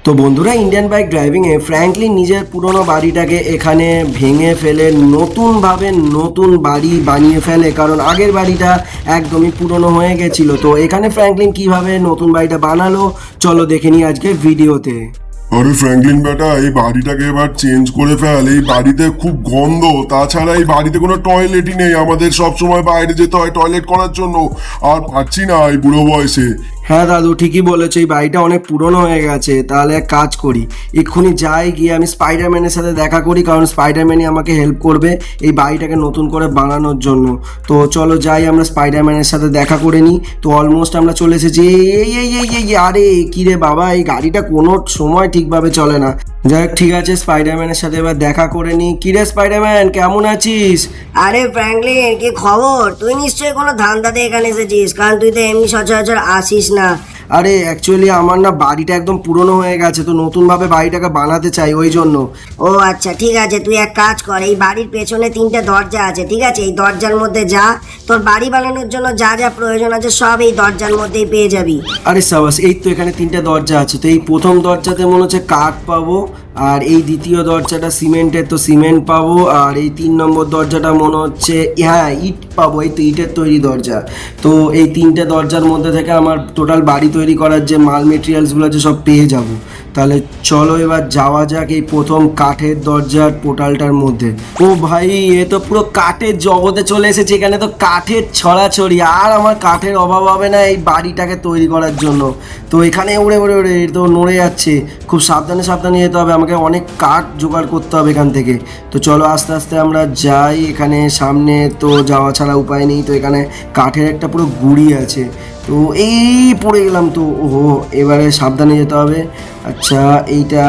তো বন্ধুরা, Indian bike ড্রাইভিংয়ে Franklin নিজের পুরনো বাড়িটাকে এখানে ভেঙে ফেলে নতুনভাবে নতুন বাড়ি বানিয়ে ফেলে, কারণ আগের বাড়িটা একদমই পুরনো হয়ে গেছিল। তো এখানে ফ্র্যাঙ্কলিন কিভাবে নতুন বাড়িটা বানালো চলো দেখে নিই আজকে ভিডিওতে। আরে ফ্র্যাঙ্কলিন বেটা, এই বাড়িটাকে এবার চেঞ্জ করে ফেল। এই বাড়িতে খুব গন্ধ, তাছাড়া এই বাড়িতে কোনো টয়লেটই নেই। আমাদের সব সময় বাইরে যেতে হয় টয়লেট করার জন্য, আর পারছি না এই বুড়ো বয়সে। হ্যাঁ দাদু, ঠিকই বলেছো, এই বাড়িটা অনেক পুরনো হয়ে গেছে। তাহলে এক কাজ করি, এক্ষুনি যাই, গিয়ে আমি স্পাইডারম্যানের সাথে দেখা করি, কারণ স্পাইডারম্যানই আমাকে হেল্প করবে এই বাড়িটাকে নতুন করে বানানোর জন্য। তো চলো যাই, আমরা স্পাইডারম্যানের সাথে দেখা করে নিই। তো অলমোস্ট আমরা চলে এসেছি। এই এই এই এই আরে কি রে বাবা, এই গাড়িটা কোনো সময় ঠিকভাবে চলে না। যাই হোক, ঠিক আছে, স্পাইডারম্যানের সাথে এবার দেখা করে নিই। কি রে স্পাইডারম্যান, কেমন আছিস? আরে ফ্র্যাঙ্কলিন, কি খবর? তুই নিশ্চয়ই কোনো ধান্দাতে এখানে এসেছিস, কারণ তুই তো এমনি সচরাচর আসিস না। আরে অ্যাকচুয়ালি আমার না বাড়িটা একদম পুরনো হয়ে গেছে, তো নতুনভাবে বাড়িটাকে বানাতে চাই, ওই জন্য। ও আচ্ছা, ঠিক আছে, তুই এক কাজ কর, এই বাড়ির পেছনে 3টে দরজা আছে, ঠিক আছে? এই দরজার মধ্যে যা, তোর বাড়ি বানানোর জন্য যা যা প্রয়োজন আছে সব এই দরজার মধ্যেই পেয়ে যাবি। আরে সাবাস, এই তো এখানে 3টে দরজা আছে। তো এই প্রথম দরজাতে মনে হচ্ছে কাঠ পাবো, আর এই দ্বিতীয় দরজাটা সিমেন্টের, তো সিমেন্ট পাবো। আর এই 3 নম্বর দরজাটা মনে হচ্ছে, হ্যাঁ, ইট পাবো, এই তো ইটের তৈরি দরজা। তো এই 3টে দরজার মধ্যে থেকে আমার টোটাল বাড়ি তৈরি করার যে মাল মেটেরিয়ালসগুলো আছে সব পেয়ে যাব। তাহলে চলো এবার যাওয়া যাক এই প্রথম কাঠের দরজার পোর্টালটার মধ্যে। ও ভাই, এ তো পুরো কাঠের জগতে চলে এসেছে। এখানে তো কাঠের ছড়াছড়ি, আর আমার কাঠের অভাব হবে না এই বাড়িটাকে তৈরি করার জন্য। তো এখানে উড়ে উড়ে উড়ে তো নড়ে যাচ্ছে, খুব সাবধানে সাবধানে যেতে হবে, আমাকে অনেক কাঠ জোগাড় করতে হবে এখান থেকে। তো চলো আস্তে আস্তে আমরা যাই। এখানে সামনে তো যাওয়া ছাড়া উপায় নেই। তো এখানে কাঠের একটা পুরো গুড়ি আছে, তো এই পড়ে গেলাম। তো ওহো, এবারে সাবধানে যেতে হবে। আচ্ছা, এইটা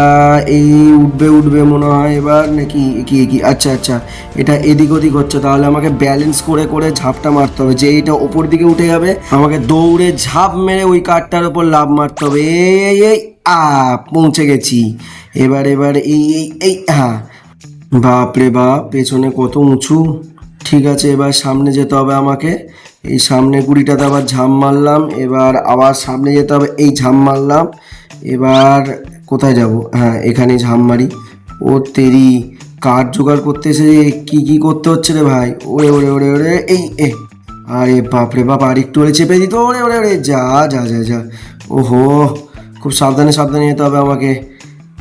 এই উঠবে উঠবে মনে হয় এবার, নাকি কি কি? আচ্ছা আচ্ছা, এটা এদিক ওদিক হচ্ছে, তাহলে আমাকে ব্যালেন্স করে করে ঝাপটা মারতে হবে। যে এইটা ওপর দিকে উঠে যাবে, আমাকে দৌড়ে ঝাঁপ মেরে ওই কাঠটার ওপর লাফ মারতে হবে। এই এই পৌঁছে গেছি। এবার এবার এই এই এই হ্যাঁ, বাপরে বাপ, পেছনে কত উঁচু। ঠিক আছে, এবার সামনে যেতে হবে আমাকে। এই সামনে গুড়িটাতে আবার ঝাঁপ মারলাম, এবার আবার সামনে যেতে হবে, এই ঝাঁপ মারলাম। এবার কোথায় যাব? হ্যাঁ, এখানে ঝাঁপ মারি। ও তেরি, কাঠ জোগাড় করতে এসে কি কি করতে হচ্ছে রে ভাই। ওরে ওরে ওরে ওরে, এই এ আরে বাপরে বাপ, আর একটু ওরে চেপে দিত। ওরে ওরে ওরে, যা যা যা যা। ওহো, খুব সাবধানে সাবধানে যেতে হবে আমাকে।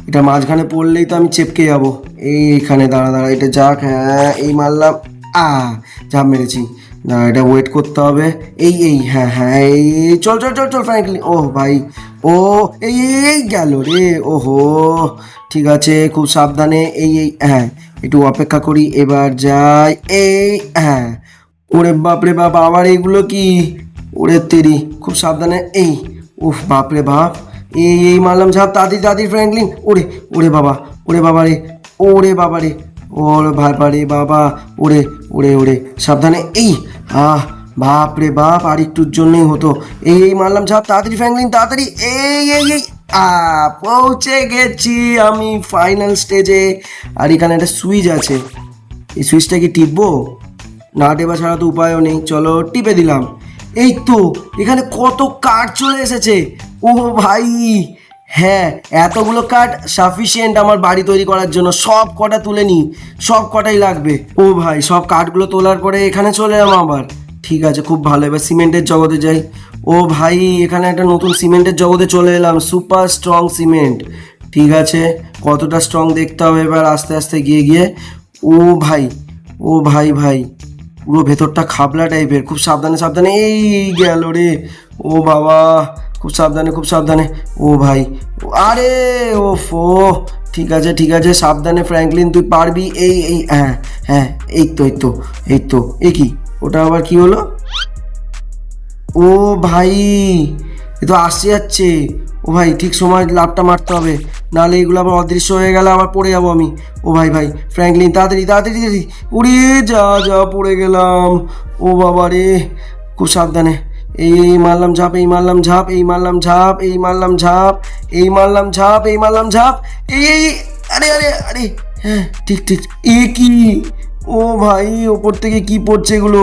এটা মাঝখানে পড়লেই তো আমি চেপকে যাবো। এইখানে দাঁড়া দাঁড়া, এটা যাক। হ্যাঁ, এই মারলাম। ঝাঁপ মেরেছি না, এটা ওয়েট করতে হবে। এই এই হ্যাঁ হ্যাঁ, এই চল চল চল চল ফ্র্যাঙ্কলিন। ও ভাই, ও এই এই গেল রে। ওহো, ঠিক আছে, খুব সাবধানে। এই এই হ্যাঁ, একটু অপেক্ষা করি, এবার যাই। এই হ্যাঁ, ওরে বাপরে বাপ, আবার এইগুলো কি? ওরে তেরি, খুব সাবধানে। এই উফ, বাপরে বাপ, এই মারলাম ঝাঁপ। তাড়াতাড়ি তাড়াতাড়ি ফ্র্যাঙ্কলিন। ওরে ওরে বাবা, ওরে বাবা রে, ওরে বাবা রে, ওরে ভাইপা রে বাবা। ওরে ওরে ওরে, সাবধানে। এই বাপ রে বাপ, আর একটুর জন্যই হতো। এই মারলাম ঝাঁপ। তাড়াতাড়ি ফ্র্যাঙ্কলিন, তাড়াতাড়ি। এই এই এই পৌঁছে গেছি আমি ফাইনাল স্টেজে। আর এখানে একটা সুইচ আছে, এই সুইচটা কি টিপবো? না টেপা ছাড়া তো উপায়ও নেই। চলো টিপে দিলাম। এই তো এখানে কত কাঠ চলে এসেছে। ও ভাই, হ্যাঁ, এতগুলো কাঠ সাফিসিয়েন্ট আমার বাড়ি তৈরি করার জন্য। সব কটা তুলে নিই, সব কটাই লাগবে। ও ভাই, সব কাঠগুলো তোলার পরে এখানে চলে এলাম আবার। ঠিক আছে, খুব ভালো। এবার সিমেন্টের জগতে যাই। ও ভাই, এখানে একটা নতুন সিমেন্টের জগতে চলে এলাম, সুপার স্ট্রং সিমেন্ট। ঠিক আছে, কতটা স্ট্রং দেখতে হবে এবার আস্তে আস্তে গিয়ে গিয়ে। ও ভাই, ও ভাই ভাই, পুরো ভেতরটা খাবলা টাইপের। খুব সাবধানে সাবধানে। এই গেল রে। ও বাবা, খুব সাবধানে খুব সাবধানে। ও ভাই, আরে ওফো, ঠিক আছে ঠিক আছে, সাবধানে ফ্র্যাঙ্কলিন, তুই পারবি। এই এই হ্যাঁ হ্যাঁ, এই তো এই তো এই তো। এ কি, ওটা আবার কি হলো? ও ভাই, এ তো আসছে যাচ্ছে। ও ভাই, ঠিক সময় লাভটা মারতে হবে, নাহলে এগুলো আবার অদৃশ্য হয়ে গেলে আবার পড়ে যাবো আমি। ও ভাই ভাই, ফ্র্যাঙ্কলিন তাড়াতাড়ি তাড়াতাড়ি তাড়াতাড়ি। উড়িয়ে যা যা, পড়ে গেলাম। ও বাবা রে, খুব সাবধানে। এই মারলাম ঝাঁপ, এই মারলাম ঝাঁপ, এই মারলাম ঝাঁপ, এই মারলাম ঝাঁপ, এই মারলাম ঝাঁপ, এই মারলাম ঝাঁপ। এই আরে আরে আরে, হ্যাঁ ঠিক ঠিক। এ কি? ও ভাই, ওপর থেকে কি পড়ছে এগুলো?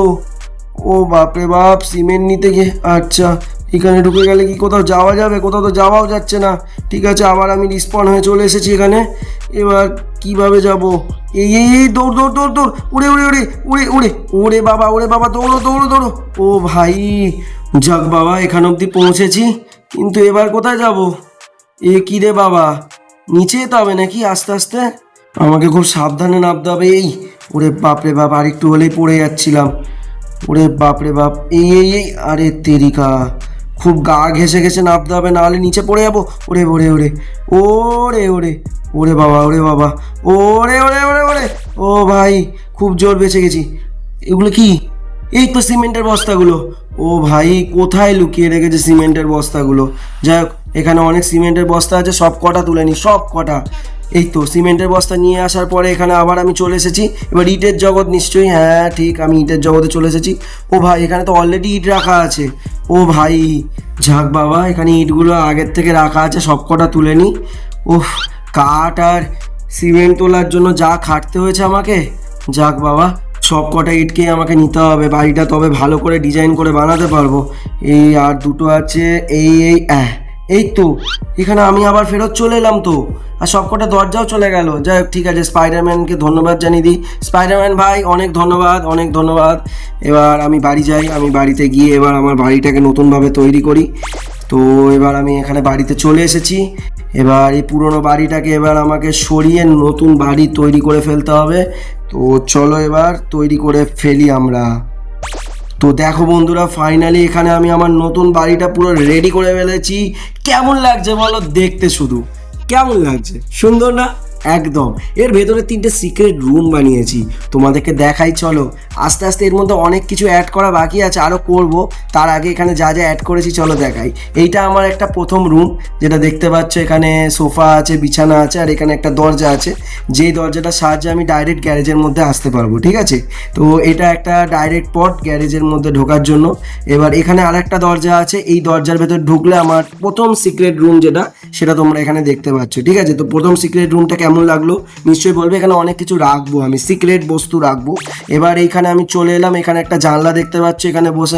ও বাপরে বাপ, সিমেন্ট নিতে গিয়ে। আচ্ছা, এখানে ঢুকে গেলে কি কোথাও যাওয়া যাবে? কোথাও তো যাওয়াও যাচ্ছে না। ঠিক আছে, আবার আমি রিস্পন হয়ে চলে এসেছি এখানে। এবার কিভাবে যাব? এই দৌড় দৌড় দৌড় দৌড়, উড়ে উড়ে উড়ে উড়ে উড়ে, ওরে বাবা দৌড়ো দৌড়ো দৌড়ো। ও ভাই, যাক বাবা, এখান অবধি পৌঁছেছি, কিন্তু এবার কোথায় যাব? কি রে বাবা, নিচে যেতে হবে নাকি আস্তে আস্তে? আমাকে খুব সাবধানে নামতে হবে। ওরে বাপরে বাপ, আর একটু হলেই পড়ে যাচ্ছিলাম। ওরে বাপরে বাপ, আরে তেরিকা, খুব গা ঘেসে ঘেসে নামতে হবে, নাহলে নিচে পড়ে যাবো। ওরে ওরে ওরে ওরে ওরে ওরে বাবা, ওরে বাবা, ওরে ওরে ওরে ওরে, ও ভাই, খুব জোর বেঁচে গেছি। এগুলো কি? এই তো সিমেন্টের বস্তাগুলো। ও ভাই, কোথায় লুকিয়ে রেখেছে সিমেন্টের বস্তাগুলো? যাই হোক, এখানে অনেক সিমেন্টের বস্তা আছে, সব কটা তুলে নি, সব কটা। এই তো সিমেন্টের বস্তা নিয়ে আসার পরে এখানে আবার আমি চলে এসেছি। এবার ইটের জগৎ নিশ্চয়ই, হ্যাঁ ঠিক, আমি ইটের জগতে চলে এসেছি। ও ভাই, এখানে তো অলরেডি ইট রাখা আছে। ও ভাই, যাক বাবা, এখানে ইটগুলো আগের থেকে রাখা আছে, সব কটা তুলে নি। ওহ, কাঠ আর সিমেন্ট তোলার জন্য যা খাটতে হয়েছে আমাকে। যাক বাবা, সব কটা ইটকেই আমাকে নিতে হবে, বাড়িটা তবে ভালো করে ডিজাইন করে বানাতে পারবো। এই আর দুটো আছে, এই তো এখানে আমি আবার ফেরত চলে এলাম তো, আর সব কটা দরজাও চলে গেল। যাই হোক, ঠিক আছে, স্পাইডারম্যানকে ধন্যবাদ জানিয়ে দিই। স্পাইডারম্যান ভাই, অনেক ধন্যবাদ, অনেক ধন্যবাদ। এবার আমি বাড়ি যাই, আমি বাড়িতে গিয়ে এবার আমার বাড়িটাকে নতুনভাবে তৈরি করি। তো এবার আমি এখানে বাড়িতে চলে এসেছি। এবার এই পুরনো বাড়িটাকে এবার আমাকে সরিয়ে নতুন বাড়ি তৈরি করে ফেলতে হবে। তো চলো এবার তৈরি করে ফেলি আমরা। তো দেখো বন্ধুরা, ফাইনালি এখানে আমি আমার নতুন বাড়িটা পুরো রেডি করে ফেলেছি। কেমন লাগছে বলো দেখতে? শুধু কেমন লাগছে, সুন্দর না? একদম। এর ভেতরে 3টে সিক্রেট রুম বানিয়েছি, তোমাদেরকে দেখাই চলো। আস্তে আস্তে এর মধ্যে অনেক কিছু অ্যাড করা বাকি আছে, আরও করব। তার আগে এখানে যা যা অ্যাড করেছি চলো দেখাই। এইটা আমার একটা প্রথম রুম, যেটা দেখতে পাচ্ছ। এখানে সোফা আছে, বিছানা আছে, আর এখানে একটা দরজা আছে, যেই দরজাটার সাহায্যে আমি ডাইরেক্ট গ্যারেজের মধ্যে আসতে পারবো। ঠিক আছে, তো এটা একটা ডাইরেক্ট পথ গ্যারেজের মধ্যে ঢোকার জন্য। এবার এখানে আর একটা দরজা আছে, এই দরজার ভেতর ঢুকলে আমার প্রথম সিক্রেট রুম যেটা, সেটা তোমরা এখানে দেখতে পাচ্ছ। ঠিক আছে, তো প্রথম সিক্রেট রুমটা কেমন লাগলো নিশ্চয়ই বলবে। এখানে অনেক কিছু রাখবো, আমি সিক্রেট বস্তু রাখবো। এবার এইখানে আমি চলে এলাম, এখানে একটা জানলা দেখতে পাচ্ছ, এখানে বসে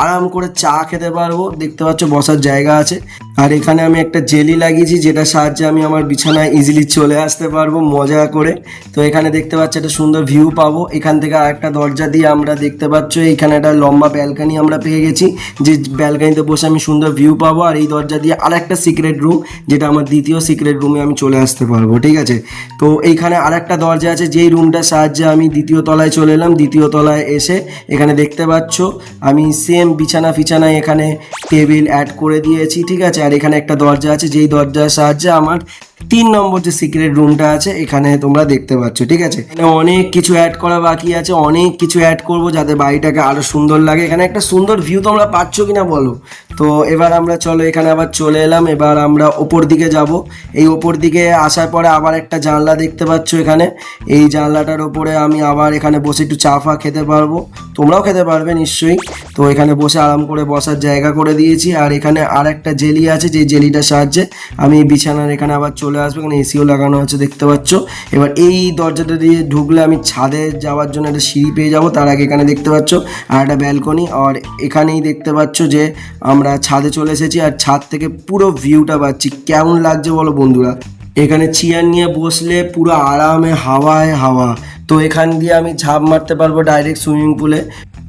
আরাম করে চা খেতে পারবো। দেখতে পাচ্ছ বসার জায়গা আছে। আর এখানে আমি একটা জেলি লাগিয়েছি, যেটা সাহায্যে আমি আমার বিছানায় ইজিলি চলে আসতে পারবো মজা করে। তো এখানে দেখতে পাচ্ছ একটা সুন্দর ভিউ পাবো। এখান থেকে আরেকটা দরজা দিয়ে আমরা দেখতে পাচ্ছ এখানে একটা লম্বা ব্যালকানি আমরা পেয়ে গেছি, যে ব্যালকানিতে বসে আমি সুন্দর ভিউ পাবো। আর এই দরজা দিয়ে আরেকটা সিক্রেট রুম, যেটা আমার দ্বিতীয় সিক্রেট রুমে আমি চলে আসতে পারবো। ঠিক আছে, তো এইখানে আরেকটা দরজা আছে, যেই রুমটার সাহায্যে আমি দ্বিতীয় তলায় চলে এলাম। দ্বিতীয় তলায় এসে এখানে দেখতে পাচ্ছ আমি সেম বিছানা ফিছানায় এখানে টেবিল অ্যাড করে দিয়েছি। ঠিক আছে, আর এখানে একটা দরজা আছে, যেই দরজার সাহায্যে আমার 3 নম্বর যে সিক্রেট রুমটা আছে এখানে তোমরা দেখতে পাচ্ছ। ঠিক আছে, এখানে অনেক কিছু অ্যাড করা বাকি আছে, অনেক কিছু অ্যাড করব যাতে বাড়িটাকে আরো সুন্দর লাগে। এখানে একটা সুন্দর ভিউ তোমরা পাচ্ছ কিনা বলো? তো এবার আমরা চলো এখানে আবার চলে এলাম। এবার আমরা ওপর দিকে যাব। এই ওপর দিকে আসার পরে আবার একটা জানলা দেখতে পাচ্ছ এখানে। এই জানলাটার ওপরে আমি আবার এখানে বসে একটু চা ফা খেতে পারবো, তোমরাও খেতে পারবে নিশ্চয়ই। তো এখানে বসে আরাম করে বসার জায়গা করে দিয়েছি। আর এখানে আর একটা জেলি আছে, যে জেলিটার সাহায্যে আমি বিছানার এখানে আবার চলে আসবো। এখানে এসিও লাগানো আছে দেখতে পাচ্ছ। এবার এই দরজাটা দিয়ে ঢুকলে আমি ছাদে যাওয়ার জন্য একটা সিঁড়ি পেয়ে যাবো। তার আগে এখানে দেখতে পাচ্ছ আর একটা ব্যালকনি, আর এখানেই দেখতে পাচ্ছ যে আমরা ছাদে চলে এসেছি। আর ছাদ থেকে পুরো ভিউটা পাচ্ছি। কেমন লাগছে বলো বন্ধুরা? এখানে চেয়ার নিয়ে বসলে পুরো আরামে হাওয়ায় হাওয়া। তো এখান দিয়ে আমি ঝাঁপ মারতে পারবো ডাইরেক্ট সুইমিং পুলে।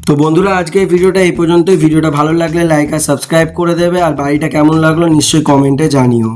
তো বন্ধুরা, আজকে এই ভিডিওটা এই পর্যন্তই। ভিডিওটা ভালো লাগলে লাইক আর সাবস্ক্রাইব করে দেবে, আর বাড়িটা কেমন লাগলো নিশ্চয়ই কমেন্টে জানিও।